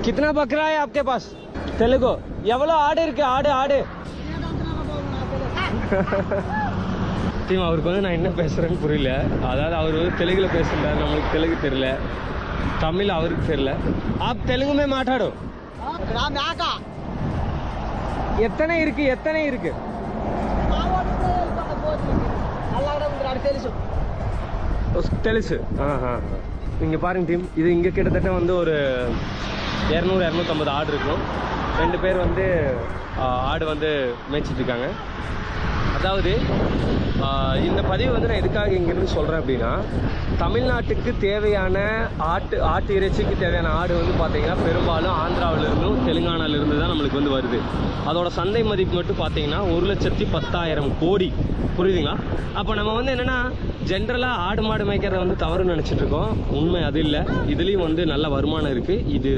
कितना बकरा है आपके पास? तेलुगु எவ்வளோ ஆடு இருக்கு? ஆடு டீம் அவருக்கு வந்து நான் என்ன பேசுகிறேன்னு புரியல. அதாவது அவர் வந்து தெலுங்குல பேசுகிறார், நம்மளுக்கு தெலுங்கு தெரியல, தமிழ் அவருக்கு தெரியல. आप तेलुगु में माట్లాडो. எத்தனை இருக்கு? తెలుసు. இங்கே பாருங்க டீம், இது இங்கே கிட்டத்தட்ட வந்து ஒரு 200-250 ஆடு இருக்கும். 2 பேர் வந்து ஆடு வந்து மேய்ச்சிட்டு இருக்காங்க. அதாவது இந்த பதிவு வந்து நான் எதுக்காக இங்கேருந்து சொல்கிறேன் அப்படின்னா, தமிழ்நாட்டுக்கு தேவையான ஆட்டு இறைச்சிக்கு தேவையான ஆடு வந்து பார்த்தீங்கன்னா பெரும்பாலும் ஆந்திராவிலிருந்தும் தெலுங்கானாவிலிருந்து தான் நம்மளுக்கு வந்து வருது. அதோட சந்தை மதிப்பு மட்டும் பார்த்தீங்கன்னா 1,10,000 கோடி. புரியுதுங்களா? அப்போ நம்ம வந்து என்னென்னா ஜென்ரலாக ஆடு மாடு மேய்க்கிறத வந்து தவறுன்னு நினச்சிட்டு இருக்கோம். உண்மை அது இல்லை. இதுலேயும் வந்து நல்ல வருமானம் இருக்குது. இது